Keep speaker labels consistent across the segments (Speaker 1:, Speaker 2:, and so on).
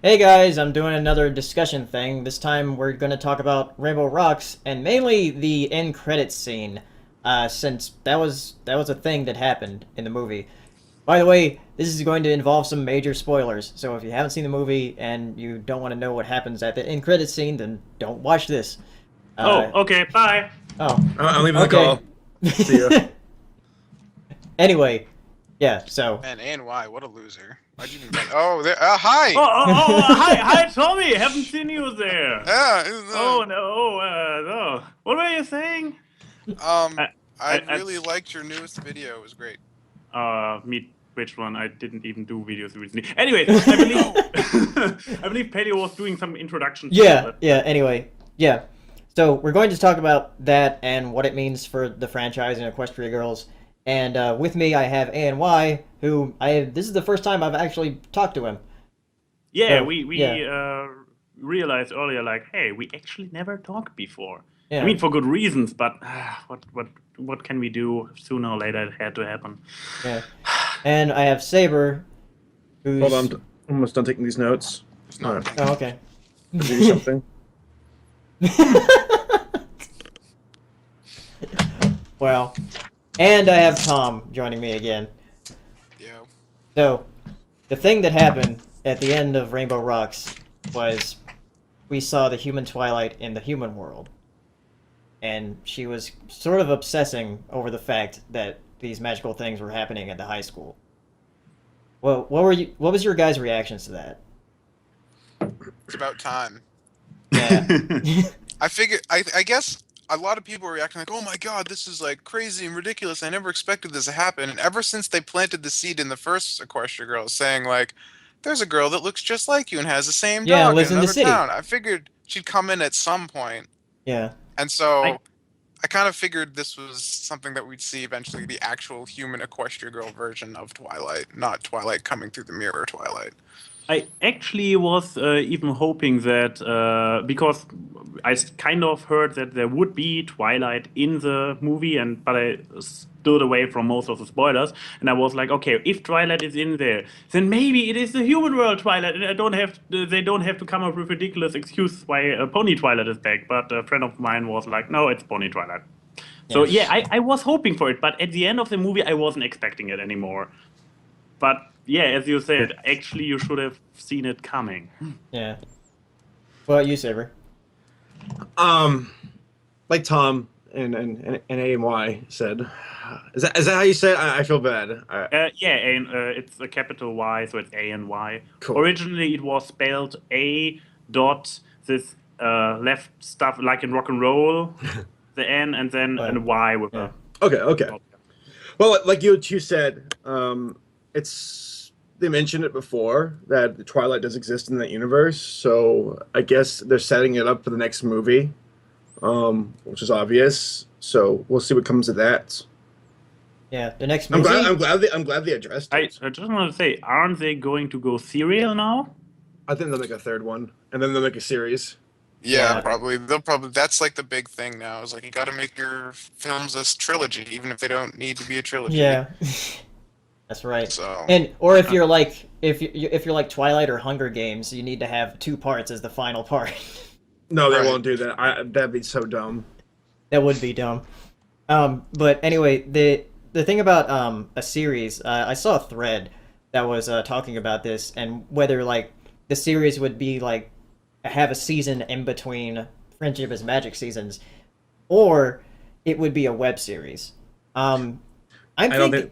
Speaker 1: Hey guys, I'm doing another discussion thing. This time we're going to talk about Rainbow Rocks and mainly the end credits scene, since that was a thing that happened in the movie. By the way, this is going to involve some major spoilers, so if you haven't seen the movie and you don't want to know what happens at the end credits scene, then don't watch this.
Speaker 2: Oh,
Speaker 1: Uh,
Speaker 2: okay, bye.
Speaker 1: oh,
Speaker 3: I'm leaving the
Speaker 1: okay.
Speaker 3: call. See ya.
Speaker 1: Anyway, yeah. So
Speaker 4: Man, ANY, what a loser. Why'd you even get... Oh, there... hi!
Speaker 2: Hi, Tommy. Haven't seen you there.
Speaker 4: Yeah,
Speaker 2: Oh no, no. What were you saying?
Speaker 4: um,
Speaker 2: I,
Speaker 4: I
Speaker 2: I,
Speaker 4: really liked your newest video. It was great.
Speaker 2: which one? I didn't even do videos recently. Anyways, I believe, I believe Paleo was doing some introductions.
Speaker 1: yeah. Anyway, yeah. So we're going to talk about that and what it means for the franchise and Equestria Girls. And with me, I have ANY, who this is the first time I've actually talked to him.
Speaker 2: Yeah,
Speaker 1: So,
Speaker 2: we
Speaker 1: yeah.
Speaker 2: realized earlier, like, hey, we actually never talked before.
Speaker 1: Yeah.
Speaker 2: I mean, for good reasons, but what can we do? Sooner or later, it had to happen.
Speaker 1: Yeah. And I have Saber, who's...
Speaker 3: Hold on, I'm almost done taking these notes.
Speaker 4: It's not...
Speaker 1: Oh, okay.
Speaker 3: Do something.
Speaker 1: Well, and I have Tom joining me again.
Speaker 4: Yeah.
Speaker 1: So, the thing that happened at the end of Rainbow Rocks was we saw the human Twilight in the human world. And she was sort of obsessing over the fact that these magical things were happening at the high school. Well, what was your guys' reactions to that?
Speaker 4: It's about time.
Speaker 1: Yeah.
Speaker 4: I guess a lot of people were reacting like, oh my god, this is like crazy and ridiculous. I never expected this to happen. And ever since they planted the seed in the first Equestria Girls saying like, there's a girl that looks just like you and has the same
Speaker 1: Yeah,
Speaker 4: dog
Speaker 1: lives
Speaker 4: in
Speaker 1: in the
Speaker 4: another
Speaker 1: city.
Speaker 4: town, I figured she'd come in at some point.
Speaker 1: Yeah.
Speaker 4: And so I kind of figured this was something that we'd see eventually, the actual human Equestria Girl version of Twilight, not Twilight coming through the mirror Twilight.
Speaker 2: I actually was even hoping that because kind of heard that there would be Twilight in the movie, but I stood away from most of the spoilers, and I was like, okay, if Twilight is in there, then maybe it is the human world Twilight, and they don't have to come up with ridiculous excuse why Pony Twilight is back. But a friend of mine was like, no, it's Pony Twilight. So yeah, I was hoping for it, but at the end of the movie, I wasn't expecting it anymore. But yeah, as you said, actually you should have seen it coming.
Speaker 1: Yeah. What about you, Saber?
Speaker 3: Like Tom and AMY said. Is that how you say it? I feel bad.
Speaker 2: Yeah, and it's a capital Y, so it's ANY.
Speaker 3: Cool.
Speaker 2: Originally, it was spelled A dot this left stuff like in rock and roll, the N, and then a Y with a.
Speaker 3: Okay. Well, like you said, they mentioned it before that the Twilight does exist in that universe, so I guess they're setting it up for the next movie, which is obvious. So we'll see what comes of that.
Speaker 1: Yeah, the next movie.
Speaker 3: I'm glad they addressed it.
Speaker 2: I just want to say, aren't they going to go serial now?
Speaker 3: I think they'll make a third one, and then they'll make a series.
Speaker 4: Yeah,
Speaker 1: Yeah.
Speaker 4: probably. That's like the big thing now. Is like you got to make your films a trilogy, even if they don't need to be a trilogy.
Speaker 1: Yeah. That's right.
Speaker 4: So.
Speaker 1: Or if you're like you're like Twilight or Hunger Games, you need to have two parts as the final part.
Speaker 3: No, they
Speaker 4: Right.
Speaker 3: won't do that. That'd be so dumb.
Speaker 1: That would be dumb. But anyway, the thing about a series, I saw a thread that was talking about this and whether like the series would be like have a season in between Friendship is Magic seasons, or it would be a web series. I'm thinking.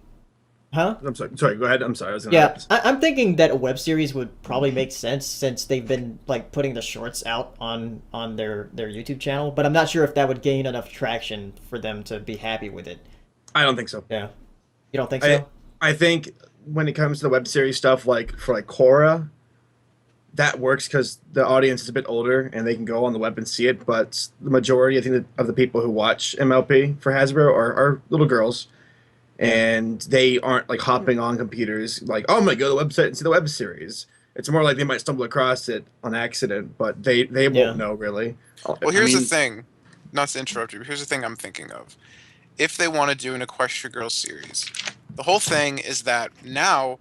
Speaker 1: Huh?
Speaker 3: I'm sorry. Go ahead. I'm sorry. I was gonna
Speaker 1: I'm thinking that a web series would probably make sense since they've been like putting the shorts out on their YouTube channel, but I'm not sure if that would gain enough traction for them to be happy with it.
Speaker 3: I don't think so.
Speaker 1: Yeah, you don't think so?
Speaker 3: I think when it comes to the web series stuff, like for Korra, that works because the audience is a bit older and they can go on the web and see it. But the majority, I think, of the people who watch MLP for Hasbro are little girls. And they aren't like hopping on computers like, oh, I'm gonna go to the website and see the web series. It's more like they might stumble across it on accident, but they won't know really.
Speaker 4: Well, here's the thing. Not to interrupt you, but here's the thing I'm thinking of. If they want to do an Equestria Girls series, the whole thing is that now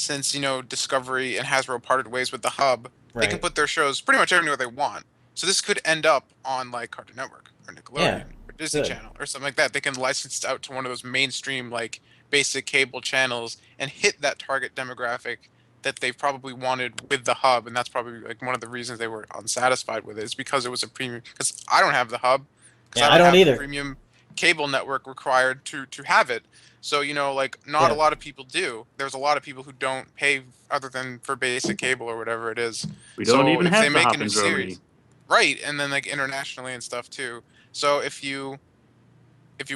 Speaker 4: since Discovery and Hasbro parted ways with the hub, they can
Speaker 1: Right.
Speaker 4: put their shows pretty much anywhere they want. So this could end up on like Cartoon Network or Nickelodeon
Speaker 1: Yeah,
Speaker 4: or Disney
Speaker 1: good.
Speaker 4: Channel or something like that. They can license it out to one of those mainstream like basic cable channels and hit that target demographic that they probably wanted with the hub, and that's probably like one of the reasons they were unsatisfied with it, is because it was a premium. Because I don't have the hub, because
Speaker 1: Yeah,
Speaker 4: I
Speaker 1: I
Speaker 4: don't
Speaker 1: don't
Speaker 4: have the
Speaker 1: either.
Speaker 4: premium cable network required to have it. So like not
Speaker 1: Yeah.
Speaker 4: a lot of people do. There's a lot of people who don't pay other than for basic cable or whatever it is.
Speaker 2: We don't
Speaker 4: So
Speaker 2: even
Speaker 4: if they
Speaker 2: have the
Speaker 4: make a
Speaker 2: hub
Speaker 4: new
Speaker 2: in Germany.
Speaker 4: series, right, and then like internationally and stuff too. So if you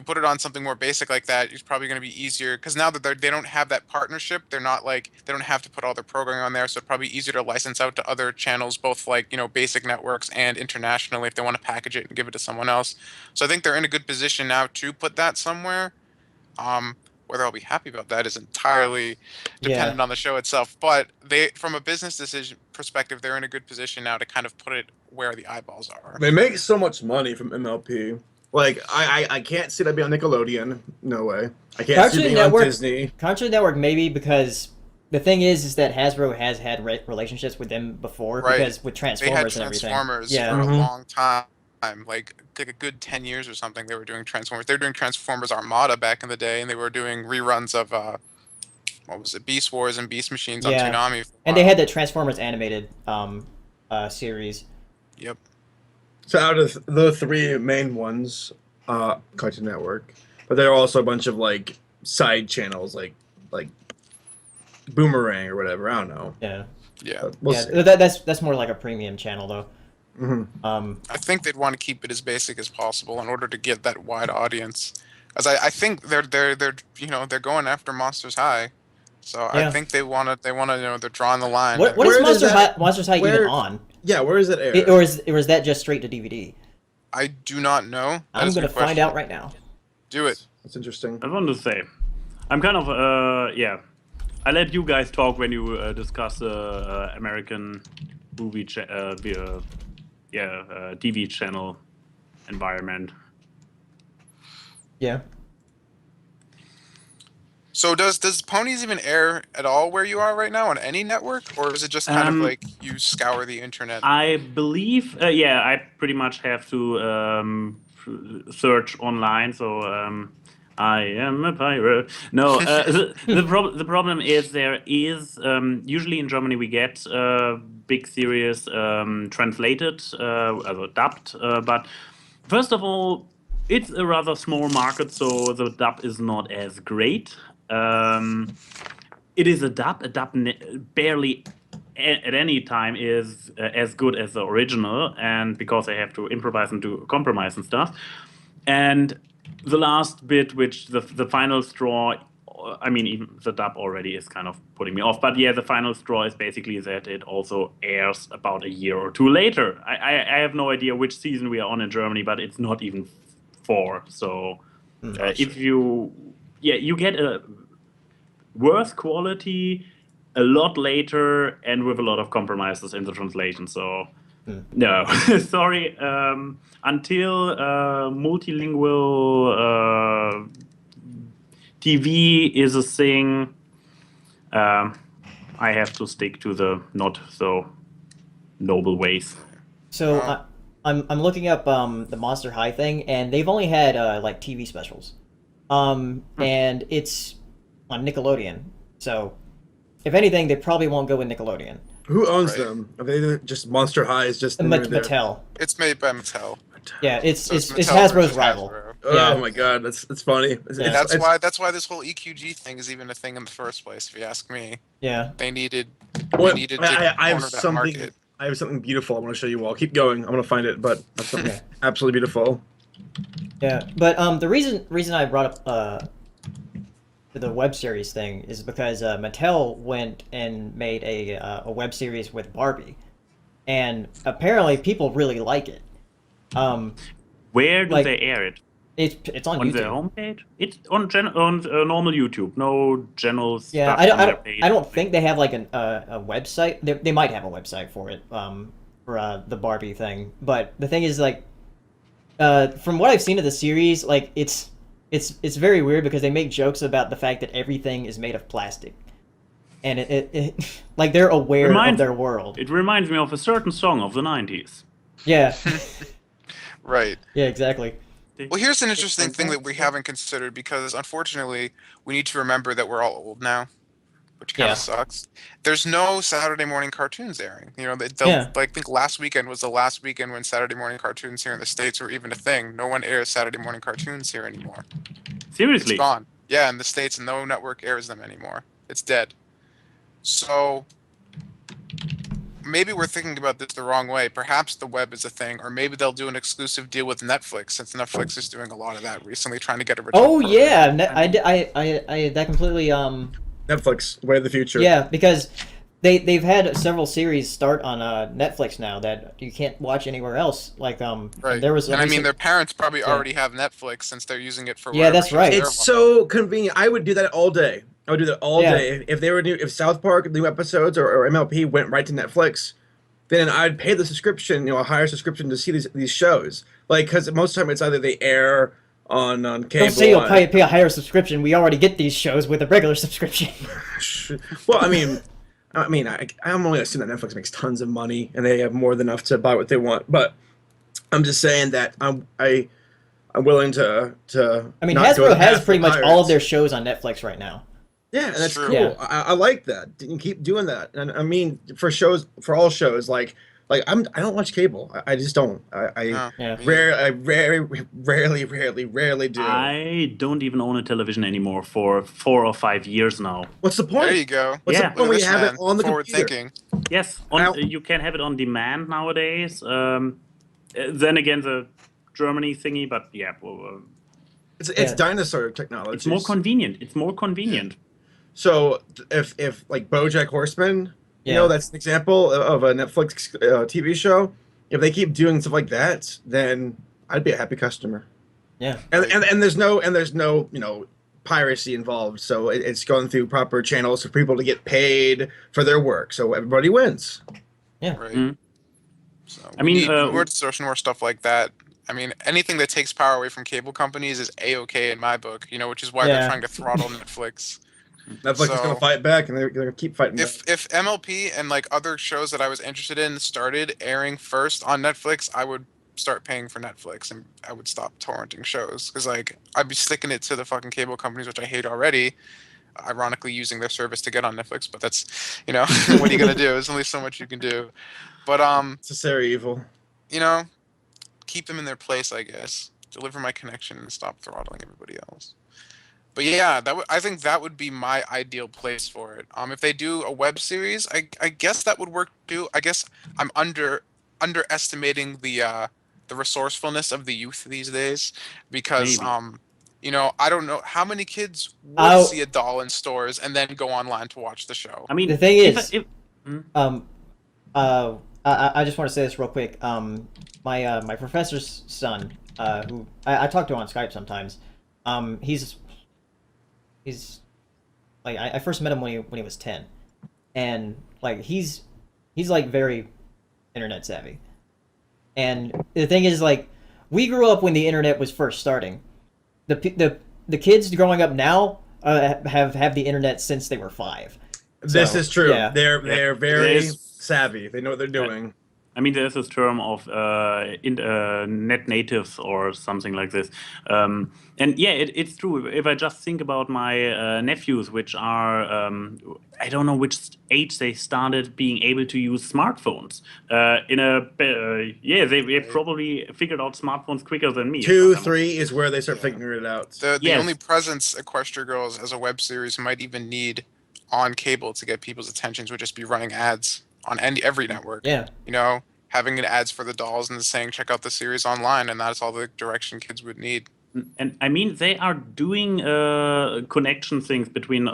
Speaker 4: put it on something more basic like that, it's probably going to be easier because now that they don't have that partnership, they're not like they don't have to put all their programming on there, so it's probably easier to license out to other channels, both like basic networks and internationally if they want to package it and give it to someone else. So I think they're in a good position now to put that somewhere. Whether I'll be happy about that is entirely
Speaker 1: Yeah.
Speaker 4: dependent on the show itself. But from a business decision perspective, they're in a good position now to kind of put it where the eyeballs are.
Speaker 3: They make so much money from MLP. Like I can't see that being on Nickelodeon. No way. I can't see it
Speaker 1: Cartoon
Speaker 3: being
Speaker 1: Network.
Speaker 3: on Disney.
Speaker 1: Cartoon Network maybe because the thing is that Hasbro has had relationships with them before
Speaker 4: Right.
Speaker 1: because with
Speaker 4: They had
Speaker 1: Transformers and everything.
Speaker 4: Transformers
Speaker 1: Yeah.
Speaker 4: for a
Speaker 3: Mhm.
Speaker 4: long time, like a good 10 years or something. They were doing Transformers. They were doing Transformers Armada back in the day, and they were doing reruns of what was it, Beast Wars and Beast Machines on
Speaker 1: Yeah.
Speaker 4: Toonami for a
Speaker 1: And they
Speaker 4: while.
Speaker 1: had the Transformers animated series.
Speaker 4: Yep.
Speaker 3: So out of the three main ones, Cartoon Network, but there are also a bunch of like side channels, like Boomerang or whatever. I don't know.
Speaker 1: Yeah.
Speaker 4: Yeah.
Speaker 3: But we'll
Speaker 1: Yeah.
Speaker 3: see.
Speaker 1: That's more like a premium channel though.
Speaker 3: Mhm.
Speaker 4: I think they'd want to keep it as basic as possible in order to get that wide audience. As I think they're they're going after Monsters High, so I
Speaker 1: Yeah.
Speaker 4: think they want to they're drawing the line.
Speaker 1: What
Speaker 3: Where
Speaker 1: is
Speaker 3: does that-
Speaker 1: Monsters High even
Speaker 3: where-
Speaker 1: on?
Speaker 3: Yeah, where is it air?
Speaker 1: Or is that just straight to DVD?
Speaker 4: I do not know. That
Speaker 1: I'm
Speaker 4: is a
Speaker 1: gonna
Speaker 4: good
Speaker 1: find
Speaker 4: question.
Speaker 1: out right now.
Speaker 4: Do it.
Speaker 3: That's interesting.
Speaker 2: I want to say, I'm kind of yeah. I let you guys talk when you discuss the American movie, TV channel environment.
Speaker 1: Yeah.
Speaker 4: So does Ponies even air at all where you are right now on any network, or is it just kind of like you scour the internet?
Speaker 2: I believe, yeah, I pretty much have to search online. So I am a pirate. No, the problem is there is usually in Germany we get big series translated, dubbed. But first of all, it's a rather small market, so the dub is not as great. It is a dub. A dub barely at any time is as good as the original, and because they have to improvise and do compromise and stuff. And the last bit, which the final straw, I mean, even the dub already is kind of putting me off. But yeah, the final straw is basically that it also airs about a year or two later. I have no idea which season we are on in Germany, but it's not even 4. So if you get a worse quality a lot later and with a lot of compromises in the translation. So no, sorry. Until multilingual TV is a thing, I have to stick to the not so noble ways.
Speaker 1: So I'm looking up the Monster High thing, and they've only had like TV specials, and it's on Nickelodeon. So if anything, they probably won't go with Nickelodeon.
Speaker 3: Who owns
Speaker 4: Right.
Speaker 3: them? Are they just Monster High? Is just the name of their-
Speaker 1: Mattel.
Speaker 4: It's made by Mattel.
Speaker 1: Yeah, it's
Speaker 4: So
Speaker 1: it's
Speaker 4: Mattel
Speaker 1: Hasbro's
Speaker 4: versus
Speaker 1: rival.
Speaker 4: Hasbro.
Speaker 3: Oh
Speaker 1: Yeah.
Speaker 3: my god, that's funny. It's,
Speaker 1: Yeah.
Speaker 4: That's
Speaker 3: it's-
Speaker 4: why this whole EQG thing is even a thing in the first place. If you ask me,
Speaker 1: Yeah.
Speaker 4: they needed
Speaker 3: What-
Speaker 4: needed to
Speaker 3: I have
Speaker 4: corner that
Speaker 3: something.
Speaker 4: market.
Speaker 3: I have something beautiful I want to show you all. Keep going. I'm gonna find it, but that's something
Speaker 1: Okay.
Speaker 3: absolutely beautiful.
Speaker 1: Yeah, but the reason I brought up the web series thing is because Mattel went and made a web series with Barbie, and apparently people really like it.
Speaker 2: Where do
Speaker 1: Like-
Speaker 2: they air it?
Speaker 1: It's on
Speaker 2: On
Speaker 1: YouTube.
Speaker 2: their homepage? It's on normal YouTube. No general
Speaker 1: Yeah,
Speaker 2: stuff
Speaker 1: I
Speaker 2: on their
Speaker 1: don't,
Speaker 2: page.
Speaker 1: I don't think they have like a website. They might have a website for it, for the Barbie thing. But the thing is, like, from what I've seen of the series, like it's very weird because they make jokes about the fact that everything is made of plastic, and it like they're aware of their world.
Speaker 2: It reminds me of a certain song of the 90s.
Speaker 1: Yeah,
Speaker 4: Right.
Speaker 1: yeah, exactly.
Speaker 4: Well, here's an interesting thing that we haven't considered because unfortunately we need to remember that we're all old now, which kind
Speaker 1: Yeah.
Speaker 4: of sucks. There's no Saturday morning cartoons airing. You know,
Speaker 1: Yeah.
Speaker 4: like, I think last weekend was the last weekend when Saturday morning cartoons here in the States were even a thing. No one airs Saturday morning cartoons here anymore.
Speaker 2: Seriously?
Speaker 4: It's gone. Yeah, in the States, no network airs them anymore. It's dead. So maybe we're thinking about this the wrong way. Perhaps the web is a thing, or maybe they'll do an exclusive deal with Netflix, since Netflix is doing a lot of that recently, trying to get a return.
Speaker 1: Oh
Speaker 4: program.
Speaker 1: yeah, I that completely
Speaker 3: Netflix, way of the future.
Speaker 1: yeah, because they've had several series start on Netflix now that you can't watch anywhere else. Like
Speaker 4: Right.
Speaker 1: there was a
Speaker 4: And I mean,
Speaker 1: recent-
Speaker 4: their parents probably already have Netflix since they're using it for
Speaker 1: Yeah,
Speaker 4: whatever
Speaker 1: that's
Speaker 4: shows
Speaker 1: right.
Speaker 4: they're
Speaker 3: It's
Speaker 4: watching.
Speaker 3: so convenient. I would do that all day. I would do that all
Speaker 1: Yeah.
Speaker 3: day. If they were new, if South Park new episodes or MLP went right to Netflix, then I'd pay the subscription, a higher subscription to see these shows. Like, because most of the time it's either they air on cable.
Speaker 1: Don't say you'll pay a higher subscription. We already get these shows with a regular subscription.
Speaker 3: Well, I'm only assuming that Netflix makes tons of money and they have more than enough to buy what they want. But I'm just saying that I'm willing to.
Speaker 1: I mean,
Speaker 3: not go
Speaker 1: Hasbro
Speaker 3: the
Speaker 1: has
Speaker 3: path
Speaker 1: pretty
Speaker 3: of
Speaker 1: much all of
Speaker 3: pirates.
Speaker 1: their shows on Netflix right now.
Speaker 3: Yeah, and that's
Speaker 4: True.
Speaker 3: cool.
Speaker 1: Yeah.
Speaker 3: I like that. You keep doing that. And I mean, for all shows, I don't watch cable. I just don't.
Speaker 4: No,
Speaker 1: Yeah.
Speaker 4: me either.
Speaker 3: I rarely do.
Speaker 2: I don't even own a television anymore for 4 or 5 years now.
Speaker 3: What's the point?
Speaker 4: There you go.
Speaker 3: What's
Speaker 2: Yeah.
Speaker 3: the point when you have it
Speaker 4: man.
Speaker 3: on the
Speaker 4: Forward
Speaker 3: computer?
Speaker 4: thinking.
Speaker 2: Yes,
Speaker 3: Now-
Speaker 2: you can have it on demand nowadays. Then again, the Germany thingy, but yeah,
Speaker 3: It's
Speaker 1: Yeah.
Speaker 3: dinosaur technology.
Speaker 2: it's more convenient. It's more convenient.
Speaker 3: So if like BoJack Horseman,
Speaker 1: Yeah.
Speaker 3: that's an example of a Netflix TV show. If they keep doing stuff like that, then I'd be a happy customer.
Speaker 1: Yeah.
Speaker 3: And there's no piracy involved. So it's going through proper channels for people to get paid for their work. So everybody wins.
Speaker 1: Yeah.
Speaker 4: Right.
Speaker 2: Mhm.
Speaker 4: So
Speaker 2: I mean,
Speaker 4: we need more stuff like that. I mean, anything that takes power away from cable companies is a-okay in my book. Which is why
Speaker 1: Yeah.
Speaker 4: they're trying to throttle Netflix.
Speaker 3: Netflix is going
Speaker 4: So-
Speaker 3: to fight back, and they're going to keep fighting back.
Speaker 4: If MLP and like other shows that I was interested in started airing first on Netflix, I would start paying for Netflix and I would stop torrenting shows because I'd be sticking it to the fucking cable companies, which I hate already. Ironically, using their service to get on Netflix, but that's what are you gonna do? There's only so much you can do. But
Speaker 3: Necessary evil.
Speaker 4: keep them in their place, I guess. Deliver my connection and stop throttling everybody else. But yeah, I think that would be my ideal place for it. If they do a web series, I guess that would work too. I guess I'm underestimating the resourcefulness of the youth these days because
Speaker 2: Maybe.
Speaker 4: I don't know how many kids would
Speaker 1: I'll-
Speaker 4: see a doll in stores and then go online to watch the show.
Speaker 2: I mean,
Speaker 1: The thing is-
Speaker 2: if,
Speaker 1: I just want to say this real quick. My professor's son, who I talk to on Skype sometimes, he's like I first met him when he was 10, and like he's like very internet savvy. And the thing is, like, we grew up when the internet was first starting. The kids growing up now have the internet since they were 5.
Speaker 3: This
Speaker 1: So,
Speaker 3: is true.
Speaker 1: yeah.
Speaker 3: They're
Speaker 2: It
Speaker 3: very
Speaker 2: is.
Speaker 3: savvy. They know what they're doing.
Speaker 2: I mean, there's this term of net natives or something like this. And yeah, it's true. If I just think about my nephews, which are, I don't know which age they started being able to use smartphones. They probably figured out smartphones quicker than me.
Speaker 3: 2, 3 is where they start
Speaker 4: Yeah.
Speaker 3: figuring it out.
Speaker 4: The
Speaker 2: Yes.
Speaker 4: only presence Equestria Girls as a web series might even need on cable to get people's attentions would just be running ads on every network.
Speaker 1: Yeah.
Speaker 4: Having an ads for the dolls and saying check out the series online, and that's all the direction kids would need.
Speaker 2: And I mean, they are doing connection things between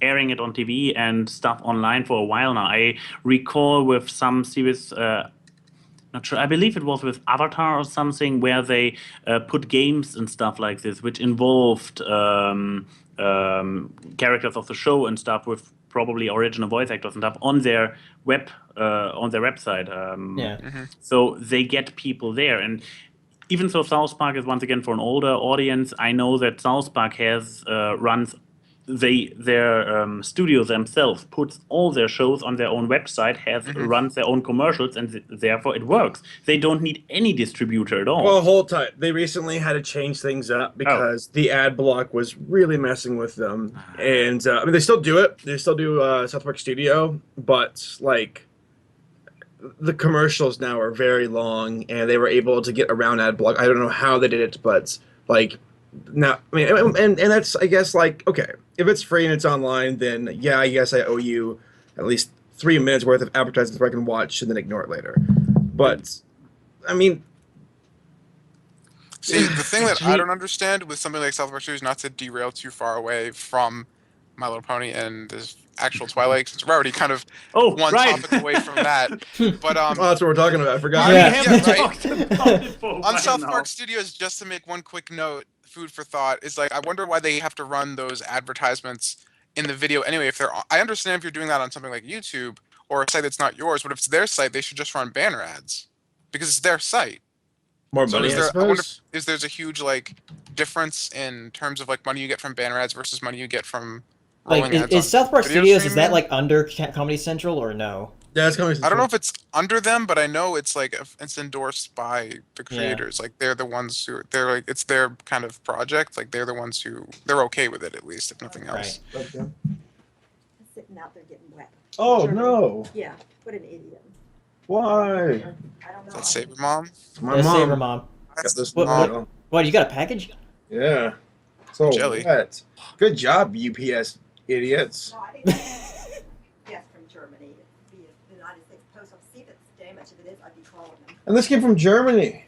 Speaker 2: airing it on TV and stuff online for a while now. I recall with some series, not sure, I believe it was with Avatar or something, where they put games and stuff like this, which involved characters of the show and stuff with probably original voice actors and stuff on their website.
Speaker 1: Yeah.
Speaker 2: So they get people there. And even though South Park is once again for an older audience, I know that South Park has runs their studio themselves puts all their shows on their own website, runs their own commercials, and therefore it works. They don't need any distributor at all.
Speaker 3: Well, hold tight. They recently had to change things up because the ad block was really messing with them. And I mean, they still do it. They still do South Park Studio, but like the commercials now are very long, and they were able to get around ad block. I don't know how they did it, but like now, I mean, and that's, I guess, like, okay, if it's free and it's online, then yeah, I guess I owe you at least 3 minutes worth of advertisements where I can watch and then ignore it later. But I mean,
Speaker 4: See, the thing that I don't understand with something like South Park Studios, not to derail too far away from My Little Pony and this actual Twilight, since we're already kind of topic away from that. But
Speaker 3: oh, that's what we're talking about. I forgot.
Speaker 4: On South Park Studios, just to make one quick note, food for thought, is like, I wonder why they have to run those advertisements in the video anyway. If they're, I understand if you're doing that on something like YouTube or a site that's not yours, but if it's their site, they should just run banner ads because it's their site.
Speaker 3: More money,
Speaker 4: so
Speaker 3: I
Speaker 4: wonder if there's a huge like difference in terms of like money you get from banner ads versus money you get from
Speaker 1: like is South Park Studios, is that like under Comedy Central or no?
Speaker 3: Yeah, it's Comedy Central.
Speaker 4: I don't know if it's under them, but I know it's like it's endorsed by the creators. Like they're the ones who they're like, it's their kind of project. Like they're the ones who they're okay with it, at least, if nothing else.
Speaker 3: Right. Okay.
Speaker 5: Sitting out there getting wet.
Speaker 3: Oh no!
Speaker 5: Yeah, what an idiot.
Speaker 3: Why?
Speaker 5: I don't know.
Speaker 4: Is that Saber Mom?
Speaker 3: My mom.
Speaker 1: Saber Mom.
Speaker 3: Got this
Speaker 1: What? You got a package?
Speaker 3: Yeah. So
Speaker 4: Jelly.
Speaker 3: What? Good job, UPS idiots.
Speaker 5: No, I didn't yes, from Germany. It'd be the United States Post Office. See if it's damaged. If it is, I'd be calling them.
Speaker 3: And this came from Germany.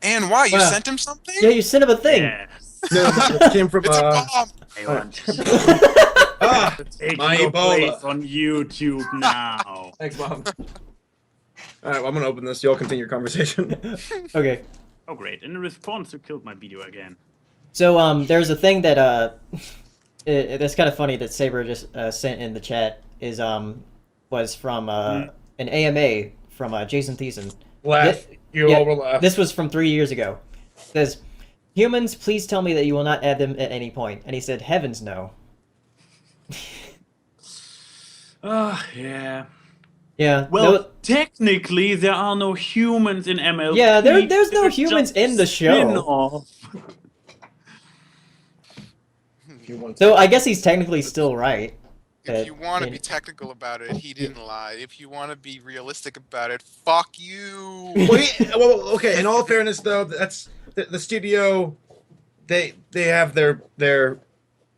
Speaker 4: And why? You
Speaker 1: Wow.
Speaker 4: sent him something?
Speaker 1: Yeah, you sent him a thing.
Speaker 2: Yes.
Speaker 3: No, it came from
Speaker 4: It's a bomb.
Speaker 2: I want
Speaker 3: my
Speaker 2: your place
Speaker 3: Ebola.
Speaker 2: on YouTube now.
Speaker 3: Thanks, Mom. All right, well, I'm gonna open this. Y'all continue your conversation.
Speaker 1: Okay.
Speaker 2: Oh great! In response, you killed my video again.
Speaker 1: So there's a thing that that's kind of funny that Saber just sent in the chat is was from an AMA from Jason Thiessen.
Speaker 3: Laugh. You all will laugh.
Speaker 1: This was from 3 years ago. It says, "Humans, please tell me that you will not add them at any point." And he said, "Heavens no."
Speaker 2: Yeah.
Speaker 1: Yeah.
Speaker 2: Well, technically, there are no humans in MLP.
Speaker 1: Yeah, there's no
Speaker 2: It's
Speaker 1: humans
Speaker 2: just
Speaker 1: in the show.
Speaker 2: spin-off.
Speaker 1: So I guess he's technically still right.
Speaker 4: If you want to be technical about it, he didn't lie. If you want to be realistic about it, fuck you.
Speaker 3: Well, okay. In all fairness, though, that's the studio. They have their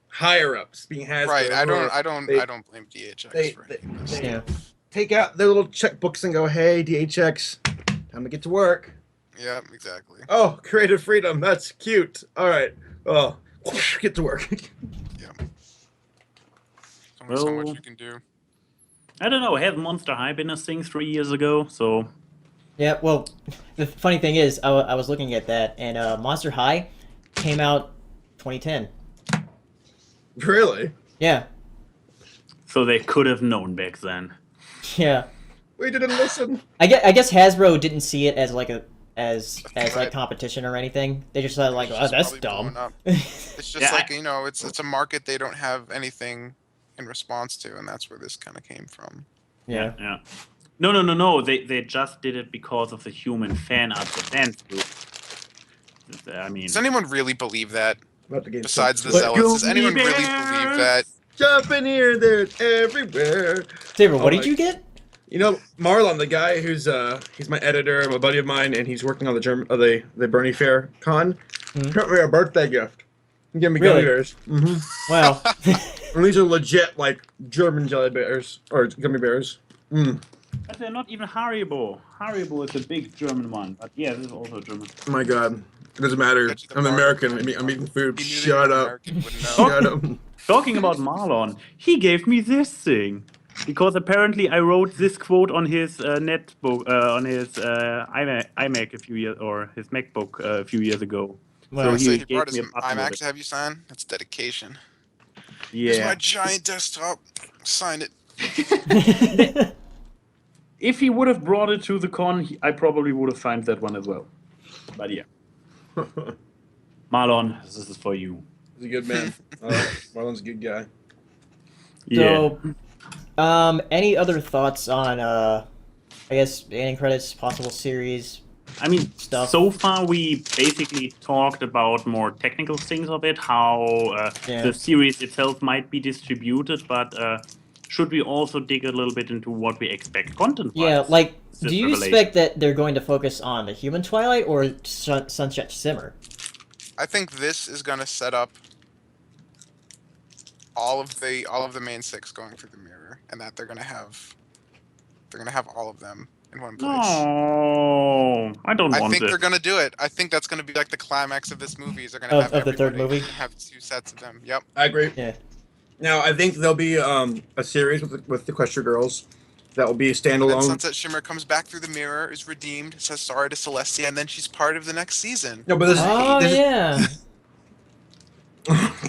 Speaker 3: higher ups being Hasbro.
Speaker 4: Right. I don't blame DHX for anything.
Speaker 3: They take out their little checkbooks and go, "Hey, DHX, time to get to work."
Speaker 4: Yeah, exactly.
Speaker 3: Oh, creative freedom. That's cute. All right. Oh, get to work.
Speaker 4: Only so much you can do.
Speaker 2: I don't know. Had Monster High been a thing 3 years ago? So
Speaker 1: Yeah, well, the funny thing is, I was looking at that, and Monster High came out 2010.
Speaker 3: Really?
Speaker 1: Yeah.
Speaker 2: so they could have known back then.
Speaker 1: Yeah.
Speaker 3: We didn't listen.
Speaker 1: I guess Hasbro didn't see it as like like competition or anything. They just thought like,
Speaker 4: It's
Speaker 1: oh,
Speaker 4: just
Speaker 1: that's
Speaker 4: probably
Speaker 1: dumb.
Speaker 4: blowing up. It's just
Speaker 2: Yeah,
Speaker 4: like, you know, it's a market they don't have anything in response to, and that's where this kind of came from.
Speaker 1: Yeah.
Speaker 2: Yeah. No. They just did it because of the human fan art the fans do. I mean,
Speaker 4: Does anyone really believe that?
Speaker 3: About to get
Speaker 4: Besides the
Speaker 3: But
Speaker 4: zealots, does anyone
Speaker 2: Gummy
Speaker 4: really believe that?
Speaker 3: jump in here, there, everywhere.
Speaker 1: Saber,
Speaker 3: Oh
Speaker 1: what did
Speaker 3: my-
Speaker 1: you get?
Speaker 3: You know, Marlon, the guy who's he's my editor, a buddy of mine, and he's working on the the Brony Fair con.
Speaker 1: Mhm.
Speaker 3: Got me a birthday gift. He gave me
Speaker 1: Really?
Speaker 3: gummy bears. Mm-hmm.
Speaker 1: Wow.
Speaker 3: And these are legit, like, German jelly bears or gummy bears. Mm.
Speaker 2: but they're not even Haribo. Haribo is a big German one, but yeah, this is also German.
Speaker 3: Oh my God, it doesn't matter.
Speaker 4: Bet you the
Speaker 3: I'm
Speaker 4: Marlon
Speaker 3: American.
Speaker 4: would
Speaker 3: I'm eating food.
Speaker 4: He knew that
Speaker 3: Shut
Speaker 4: an
Speaker 3: up.
Speaker 4: American would know.
Speaker 3: Shut up.
Speaker 2: Talking about Marlon, he gave me this thing because apparently I wrote this quote on his netbook, on his iMac a few years, or his MacBook a few years ago.
Speaker 1: Wow.
Speaker 4: So he
Speaker 2: gave
Speaker 4: brought his
Speaker 2: me a button with
Speaker 4: iMac
Speaker 2: it.
Speaker 4: to have you sign? That's dedication. Here's my
Speaker 2: Yeah.
Speaker 4: giant desktop. Sign it.
Speaker 2: If he would have brought it to the con, I probably would have signed that one as well. But yeah, Marlon, this is for you.
Speaker 3: He's a good man. Marlon's a good guy.
Speaker 2: Yeah.
Speaker 1: So, any other thoughts on I guess ending credits, possible series?
Speaker 2: I mean,
Speaker 1: Stuff.
Speaker 2: so far we basically talked about more technical things of it, how
Speaker 1: Yeah.
Speaker 2: the series itself might be distributed, but should we also dig a little bit into what we expect content-wise?
Speaker 1: Yeah, like,
Speaker 2: with
Speaker 1: do
Speaker 2: this
Speaker 1: you
Speaker 2: revelation?
Speaker 1: expect that they're going to focus on the human Twilight or Sunset Simmer?
Speaker 4: I think this is gonna set up all of the main six going through the mirror, and that they're gonna have all of them in one place.
Speaker 2: No, I don't
Speaker 4: I
Speaker 2: want
Speaker 4: think
Speaker 2: this.
Speaker 4: they're gonna do it. I think that's gonna be like the climax of this movie. Is they're gonna have
Speaker 1: Of the third
Speaker 4: everybody
Speaker 1: movie?
Speaker 4: have 2 sets of them. Yep.
Speaker 3: I agree.
Speaker 1: Yeah.
Speaker 3: Now I think there'll be a series with the Question Girls that will be
Speaker 4: Then
Speaker 3: standalone.
Speaker 4: Sunset Shimmer comes back through the mirror, is redeemed, says sorry to Celestia, and then she's part of the next season.
Speaker 3: No, but this
Speaker 1: Oh
Speaker 3: is
Speaker 1: yeah.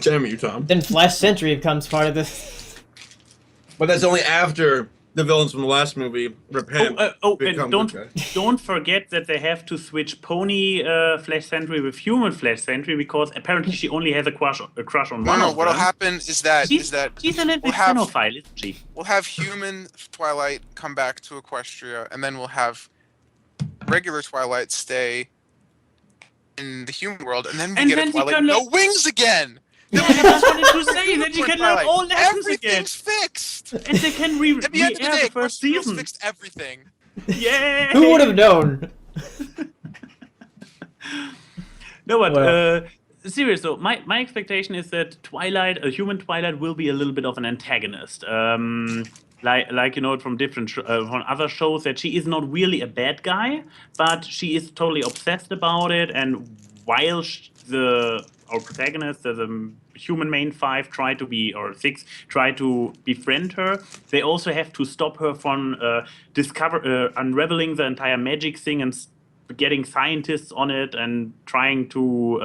Speaker 3: damn you, Tom.
Speaker 1: Then Flash Sentry becomes part of this.
Speaker 3: But that's only after the villains from the last movie repent.
Speaker 2: And
Speaker 3: become
Speaker 2: don't
Speaker 3: good guys.
Speaker 2: don't forget that they have to switch Pony Flash Sentry with Human Flash Sentry because apparently she only has a crush on
Speaker 4: No,
Speaker 2: one
Speaker 4: no.
Speaker 2: of
Speaker 4: What'll
Speaker 2: them.
Speaker 4: happen is that
Speaker 2: She's a little
Speaker 4: we'll
Speaker 2: bit
Speaker 4: have
Speaker 2: xenophile, isn't she?
Speaker 4: we'll have human Twilight come back to Equestria, and then we'll have regular Twilight stay in the human world, and then we
Speaker 2: And
Speaker 4: get
Speaker 2: then
Speaker 4: a
Speaker 2: she
Speaker 4: Twilight
Speaker 2: can
Speaker 4: with
Speaker 2: let-
Speaker 4: no wings again.
Speaker 2: Yeah, that's what I was to say. Then she can learn
Speaker 4: Twilight.
Speaker 2: all lessons again,
Speaker 4: Everything's fixed.
Speaker 2: and they can
Speaker 4: At the end of the
Speaker 2: re-air
Speaker 4: day,
Speaker 2: the first
Speaker 4: Equestria Girls
Speaker 2: season.
Speaker 4: fixed everything.
Speaker 2: Yeah.
Speaker 1: Who would have known?
Speaker 2: No, but
Speaker 1: Well.
Speaker 2: serious though, my expectation is that Twilight, a human Twilight, will be a little bit of an antagonist. Like you know it from from other shows, that she is not really a bad guy, but she is totally obsessed about it. And while our protagonist, the human main five, try to be, or six, try to befriend her, they also have to stop her from unraveling the entire magic thing and getting scientists on it and trying to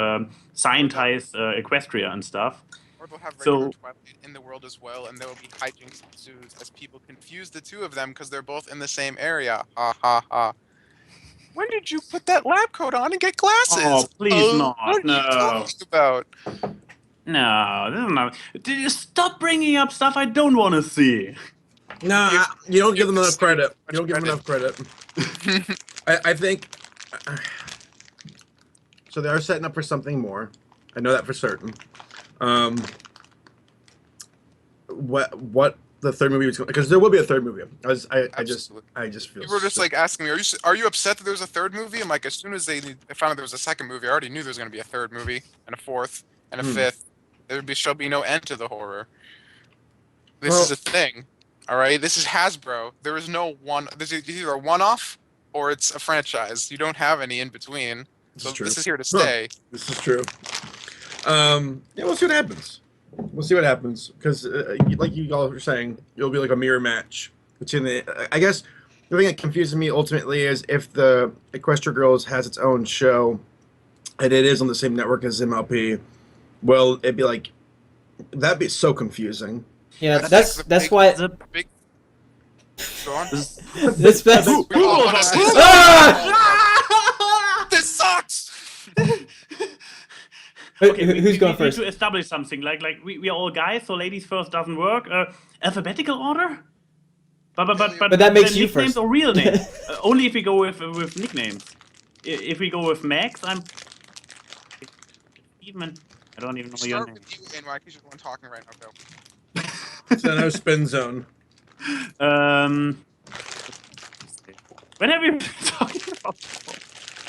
Speaker 2: scientize Equestria and stuff.
Speaker 4: Or they'll have
Speaker 2: So-
Speaker 4: regular Twilight in the world as well, and there will be hijinks ensues as people confuse the two of them because they're both in the same area. Ha ha ha. When did you put that lab coat on and get glasses?
Speaker 2: Oh, please not,
Speaker 4: What are you
Speaker 2: no.
Speaker 4: talking about?
Speaker 2: No, this is not. Did you stop bringing up stuff I don't want to see?
Speaker 3: No, you don't give them enough credit. You don't give them enough
Speaker 4: Credit.
Speaker 3: credit. I think. So they are setting up for something more. I know that for certain. What the third movie was going, because there will be a third movie. I just feel.
Speaker 4: People were just like asking me, "Are you upset that there was a third movie?" I'm like, as soon as they found out there was a second movie, I already knew there was going to be a third movie and a fourth and a fifth. Shall be no end to the horror. This is a thing, all right. This is Hasbro. There is no one. This is either a one-off or it's a franchise. You don't have any in between. So this is here to stay.
Speaker 3: This is true. Yeah, we'll see what happens. We'll see what happens because, like you all were saying, it'll be like a mirror match between the. I guess the thing that confuses me ultimately is if the Equestria Girls has its own show, and it is on the same network as MLP. Well, it'd be like that'd be so confusing.
Speaker 1: Yeah,
Speaker 4: That's
Speaker 1: that's
Speaker 4: like the
Speaker 1: that's
Speaker 4: big-
Speaker 1: why
Speaker 2: The
Speaker 4: Big. Go on.
Speaker 1: this best.
Speaker 4: We all wanna see this.
Speaker 1: Ah!
Speaker 4: This sucks.
Speaker 1: Who's going
Speaker 2: we
Speaker 1: first?
Speaker 2: need to establish something. Like we are all guys, so ladies first doesn't work. Alphabetical order. But
Speaker 1: that makes
Speaker 2: then
Speaker 1: you
Speaker 2: nicknames
Speaker 1: first.
Speaker 2: or real names. Only if we go with nicknames. If we go with Max, I'm. Even I don't even know your
Speaker 4: Start
Speaker 2: name.
Speaker 4: with you, AnY, because you're the one talking right now. Go.
Speaker 3: So no spin zone.
Speaker 2: When have you been talking about?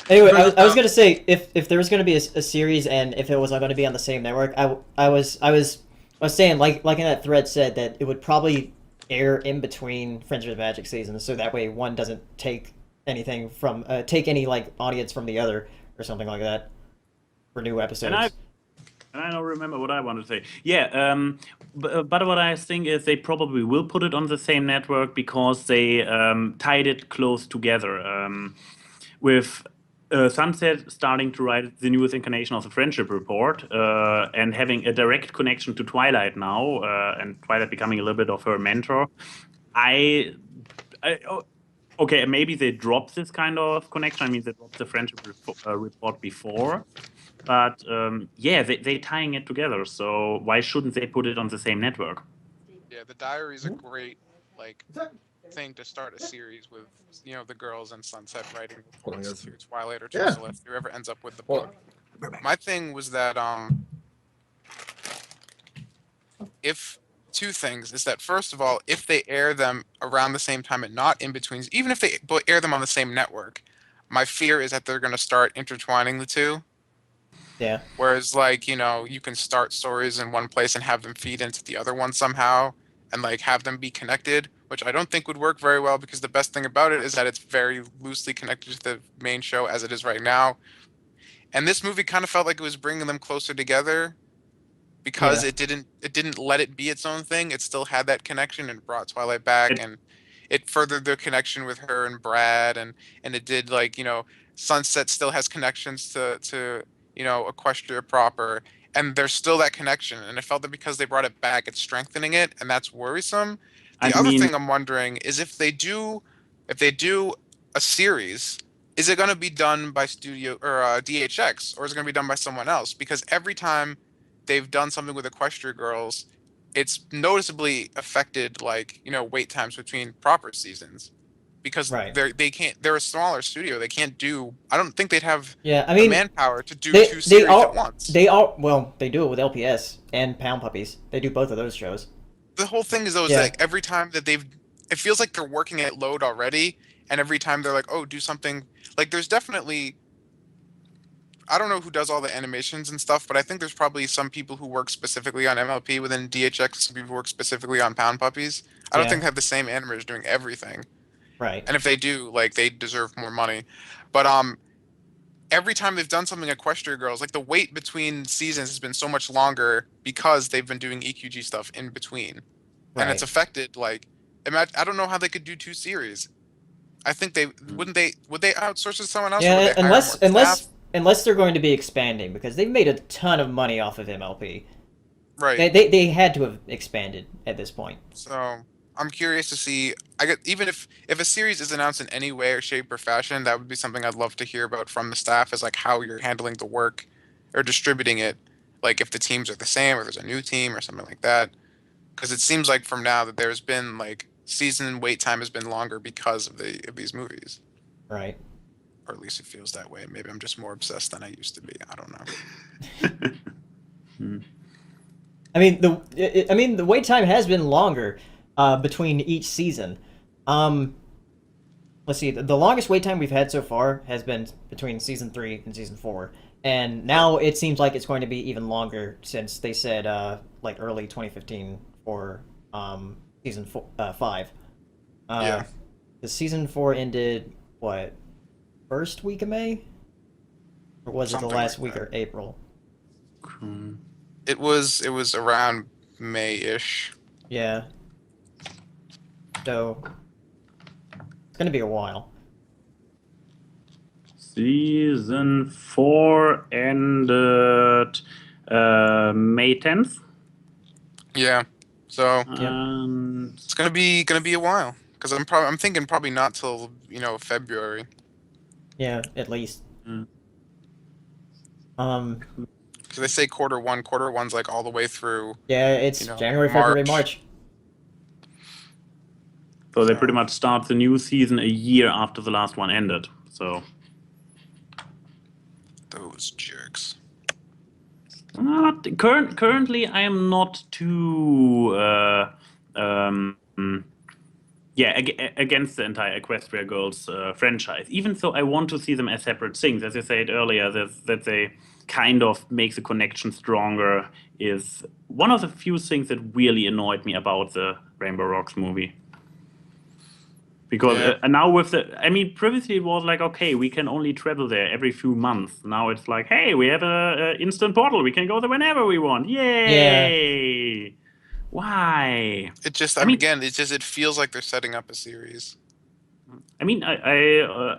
Speaker 1: Anyway, I was gonna say if there was gonna be a series and if it was going to be on the same network, I was saying like in that thread said that it would probably air in between Friends of Magic seasons, so that way one doesn't take anything from take any like audience from the other or something like that for new episodes.
Speaker 2: And I don't remember what I wanted to say. Yeah, but what I think is they probably will put it on the same network because they tied it close together. With Sunset starting to write the newest incarnation of the Friendship Report and having a direct connection to Twilight now, and Twilight becoming a little bit of her mentor. Okay, maybe they dropped this kind of connection. I mean, they dropped the Friendship Report before. But yeah, they're tying it together. So why shouldn't they put it on the same network?
Speaker 4: Yeah, the diary's a great like thing to start a series with. You know, the girls and Sunset writing reports to Twilight or
Speaker 3: Yeah.
Speaker 4: Twizlet, whoever ends up with the
Speaker 3: Well,
Speaker 4: book. My thing was that if two things is that first of all, if they air them around the same time and not in betweens, even if they air them on the same network, my fear is that they're going to start intertwining the two.
Speaker 1: Yeah.
Speaker 4: Whereas, like, you know, you can start stories in one place and have them feed into the other one somehow and, like, have them be connected, which I don't think would work very well because the best thing about it is that it's very loosely connected to the main show as it is right now. And this movie kind of felt like it was bringing them closer together because
Speaker 1: Yeah.
Speaker 4: it didn't let it be its own thing. It still had that connection and brought Twilight back,
Speaker 2: It,
Speaker 4: and it furthered their connection with her and Brad, and it did, like, you know, Sunset still has connections to you know, Equestria proper, and there's still that connection, and I felt that because they brought it back, it's strengthening it, and that's worrisome.
Speaker 2: I
Speaker 4: The other
Speaker 2: mean,
Speaker 4: thing I'm wondering is if they do a series, is it going to be done by studio or DHX, or is it going to be done by someone else? Because every time they've done something with Equestria Girls, it's noticeably affected, like, you know, wait times between proper seasons because
Speaker 1: Right.
Speaker 4: they're a smaller studio. They can't do. I don't think they'd have
Speaker 1: Yeah. I
Speaker 4: the
Speaker 1: mean,
Speaker 4: manpower to do
Speaker 1: they
Speaker 4: two
Speaker 1: they
Speaker 4: series at
Speaker 1: all
Speaker 4: once.
Speaker 1: they all well they do it with LPS and Pound Puppies. They do both of those shows.
Speaker 4: The whole thing is though is
Speaker 1: Yeah.
Speaker 4: that every time that it feels like they're working at load already, and every time they're like, oh, do something. Like, there's definitely, I don't know who does all the animations and stuff, but I think there's probably some people who work specifically on MLP within DHX, some people who work specifically on Pound Puppies. I don't think
Speaker 1: Yeah.
Speaker 4: they have the same animators doing everything.
Speaker 1: Right.
Speaker 4: And if they do, like, they deserve more money. But every time they've done something Equestria Girls, like, the wait between seasons has been so much longer because they've been doing EQG stuff in between. And it's
Speaker 1: Right.
Speaker 4: affected, like, I don't know how they could do two series. I think would they outsource it to someone else, or would
Speaker 1: Yeah.
Speaker 4: they hire more staff?
Speaker 1: Unless they're going to be expanding because they've made a ton of money off of MLP.
Speaker 4: Right.
Speaker 1: They had to have expanded at this point.
Speaker 4: So I'm curious to see. Even if a series is announced in any way or shape or fashion, that would be something I'd love to hear about from the staff, is like how you're handling the work or distributing it. Like, if the teams are the same or there's a new team or something like that. Because it seems like from now that there's been, like, season wait time has been longer because of these movies,
Speaker 1: Right.
Speaker 4: or at least it feels that way. Maybe I'm just more obsessed than I used to be. I don't know.
Speaker 1: I mean the wait time has been longer between each season. Let's see. The longest wait time we've had so far has been between season 3 and season 4, and now it seems like it's going to be even longer since they said like early 2015 for season 5.
Speaker 4: Yeah.
Speaker 1: The season 4 ended what, first week of May, or was it
Speaker 4: Something
Speaker 1: the last
Speaker 4: like
Speaker 1: week
Speaker 4: that.
Speaker 1: of April?
Speaker 4: It was around May-ish.
Speaker 1: Yeah. So it's gonna be a while.
Speaker 2: Season 4 ended May 10th.
Speaker 4: Yeah. So
Speaker 2: And
Speaker 4: it's gonna be a while, because I'm thinking probably not till, you know, February.
Speaker 1: Yeah, at least.
Speaker 2: Mm.
Speaker 4: Because they say quarter one's like all the way through.
Speaker 1: Yeah, it's
Speaker 4: You know,
Speaker 1: January, February,
Speaker 4: March.
Speaker 1: March.
Speaker 2: so they pretty much start the new season a year after the last one ended. So
Speaker 4: Those jerks.
Speaker 2: currently, I am not too against the entire Equestria Girls franchise. Even though I want to see them as separate things, as you said earlier, that they kind of make the connection stronger is one of the few things that really annoyed me about the Rainbow Rocks movie. Because
Speaker 4: Yeah.
Speaker 2: now with previously it was like, okay, we can only travel there every few months. Now it's like, hey, we have a instant portal. We can go there whenever we want. Yay! Why?
Speaker 4: It just,
Speaker 2: I mean-
Speaker 4: again, it feels like they're setting up a series.
Speaker 2: I mean, I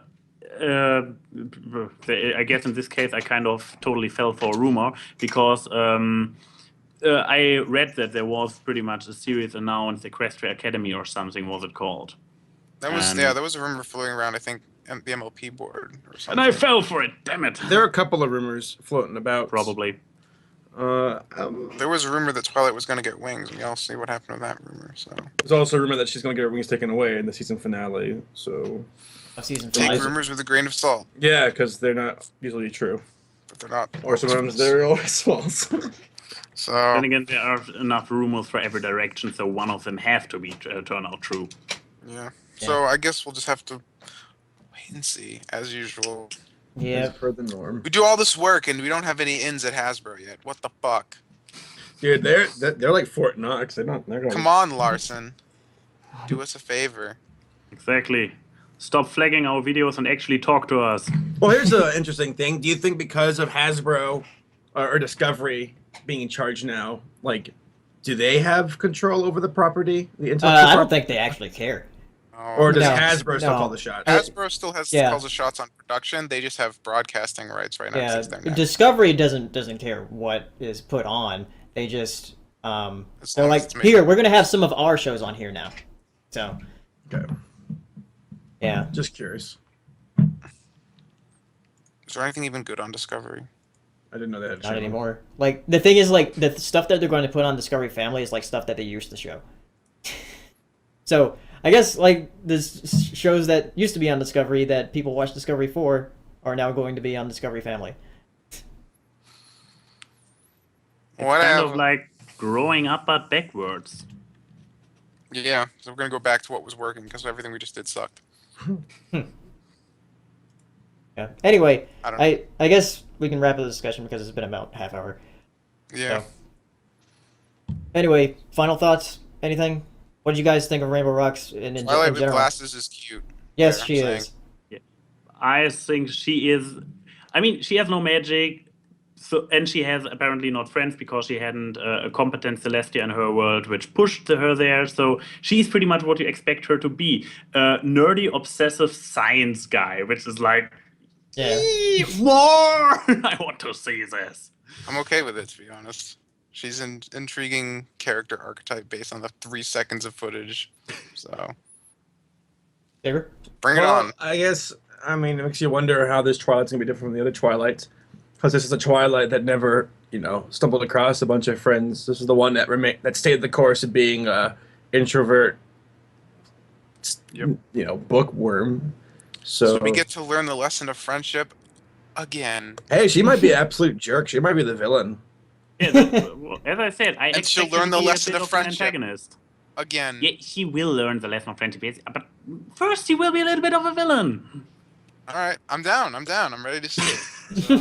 Speaker 2: guess in this case I kind of totally fell for a rumor because I read that there was pretty much a series announced, Equestria Academy or something was it called.
Speaker 4: That was
Speaker 2: And-
Speaker 4: there was a rumor floating around, I think, the MLP board or something.
Speaker 2: And I fell for it, damn it.
Speaker 3: There are a couple of rumors floating about.
Speaker 2: Probably.
Speaker 4: There was a rumor that Twilight was going to get wings. We all see what happened with that rumor. So
Speaker 3: There's also a rumor that she's going to get her wings taken away in the season finale. So
Speaker 1: Of season
Speaker 4: take
Speaker 1: 5.
Speaker 4: rumors with a grain of salt,
Speaker 3: yeah, because they're not usually true,
Speaker 4: but they're not.
Speaker 3: or sometimes they're always false.
Speaker 4: So
Speaker 2: Then again, there are enough rumors for every direction, so one of them have to be turn out true.
Speaker 4: yeah. So I guess we'll just have to wait and see, as usual.
Speaker 1: Yeah.
Speaker 3: As per the norm.
Speaker 4: We do all this work and we don't have any ins at Hasbro yet. What the fuck?
Speaker 3: Dude, they're like Fort Knox. They're gonna.
Speaker 4: Come on, Larson. Do us a favor.
Speaker 2: Exactly. Stop flagging our videos and actually talk to us.
Speaker 3: Well, here's the interesting thing. Do you think because of Hasbro or Discovery being in charge now, like, do they have control over the property, the intellectual
Speaker 1: I don't
Speaker 3: property?
Speaker 1: think they actually care.
Speaker 3: Or does
Speaker 1: No,
Speaker 3: Hasbro still
Speaker 1: no.
Speaker 3: call the shots?
Speaker 4: Hasbro still has
Speaker 1: Yeah.
Speaker 4: calls the shots on production. They just have broadcasting rights right now.
Speaker 1: Yeah,
Speaker 4: Since they're net.
Speaker 1: Discovery doesn't care what is put on. They just
Speaker 4: As
Speaker 1: they're
Speaker 4: long as
Speaker 1: like,
Speaker 4: it's made.
Speaker 1: here, we're gonna have some of our shows on here now. So
Speaker 3: Okay,
Speaker 1: yeah.
Speaker 3: just curious.
Speaker 4: Is there anything even good on Discovery?
Speaker 3: I didn't know they had a
Speaker 1: Not
Speaker 3: channel.
Speaker 1: anymore. Like, the thing is, like, the stuff that they're going to put on Discovery Family is like stuff that they used to show. So I guess like the shows that used to be on Discovery that people watch Discovery for are now going to be on Discovery Family.
Speaker 2: It's
Speaker 4: What
Speaker 2: kind
Speaker 4: have-
Speaker 2: of like growing up but backwards.
Speaker 4: Yeah, so we're gonna go back to what was working because everything we just did sucked.
Speaker 1: Yeah. Anyway,
Speaker 4: I don't know.
Speaker 1: I guess we can wrap up the discussion because it's been about half hour.
Speaker 4: Yeah.
Speaker 1: So. Anyway, final thoughts? Anything? What did you guys think of Rainbow Rocks in
Speaker 4: Twilight with
Speaker 1: general?
Speaker 4: glasses is cute.
Speaker 1: Yes,
Speaker 4: There, I'm
Speaker 1: she
Speaker 4: saying.
Speaker 1: is.
Speaker 2: I think she is. I mean, she has no magic, so and she has apparently not friends because she hadn't a competent Celestia in her world, which pushed her there. So she's pretty much what you expect her to be, a nerdy, obsessive science guy, which is like,
Speaker 1: Yeah.
Speaker 2: more. I want to see this.
Speaker 4: I'm okay with it, to be honest. She's an intriguing character archetype based on the 3 seconds of footage. So
Speaker 1: Saber?
Speaker 4: bring it
Speaker 3: Well,
Speaker 4: on.
Speaker 3: I guess, I mean, it makes you wonder how this Twilight's going to be different from the other Twilights. Because this is a Twilight that never, stumbled across a bunch of friends. This is the one that stayed the course of being a introvert,
Speaker 2: Yep.
Speaker 3: bookworm. So,
Speaker 4: So we get to learn the lesson of friendship again.
Speaker 3: hey, she might be an absolute jerk. She might be the villain.
Speaker 2: Yeah, well, as I said, I
Speaker 4: And she'll
Speaker 2: expect her
Speaker 4: learn
Speaker 2: to
Speaker 4: the
Speaker 2: be a
Speaker 4: lesson
Speaker 2: bit
Speaker 4: of
Speaker 2: an
Speaker 4: friendship.
Speaker 2: antagonist.
Speaker 4: Again.
Speaker 2: Yeah, she will learn the lesson of friendship, yes, but first she will be a little bit of a villain.
Speaker 4: Alright, I'm down. I'm ready to see it. So,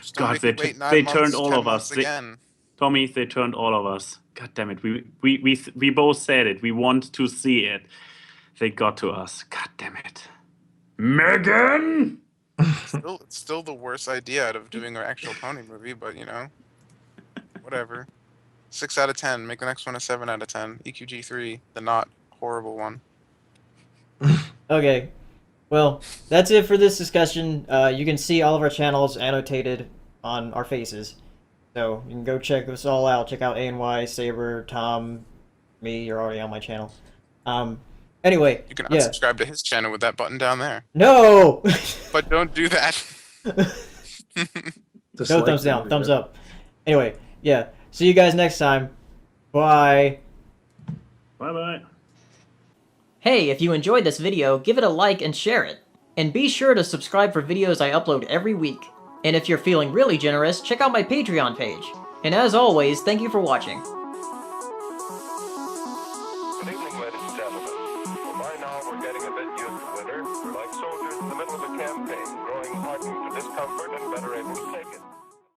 Speaker 4: just don't
Speaker 2: God,
Speaker 4: make
Speaker 2: they
Speaker 4: me wait 9
Speaker 2: they
Speaker 4: months,
Speaker 2: turned all
Speaker 4: 10
Speaker 2: of
Speaker 4: months
Speaker 2: us.
Speaker 4: again.
Speaker 2: Tommy, they turned all of us. God damn it. We both said it. We want to see it. They got to us. God damn it. Megan!
Speaker 4: It's still the worst idea out of doing an actual pony movie, but whatever. 6 out of 10. Make the next one a 7 out of 10. EQG 3, the not horrible one.
Speaker 1: Okay. Well, that's it for this discussion. You can see all of our channels annotated on our faces. So you can go check us all out. Check out ANY, Saber, Tom, me. You're already on my channel. Anyway,
Speaker 4: You can
Speaker 1: yeah.
Speaker 4: unsubscribe to his channel with that button down there.
Speaker 1: No!
Speaker 4: But don't do that.
Speaker 1: No
Speaker 3: Dislike
Speaker 1: thumbs
Speaker 3: the
Speaker 1: down,
Speaker 3: video.
Speaker 1: thumbs up. Anyway, yeah. See you guys next time. Bye.
Speaker 2: Bye-bye.
Speaker 1: Hey, if you enjoyed this video, give it a like and share it. And be sure to subscribe for videos I upload every week. And if you're feeling really generous, check out my Patreon page. And as always, thank you for watching.
Speaker 6: Good evening, ladies and gentlemen. Well, by now we're getting a bit used to winter. We're like soldiers in the middle of a campaign, growing hardened to discomfort and better able to take it.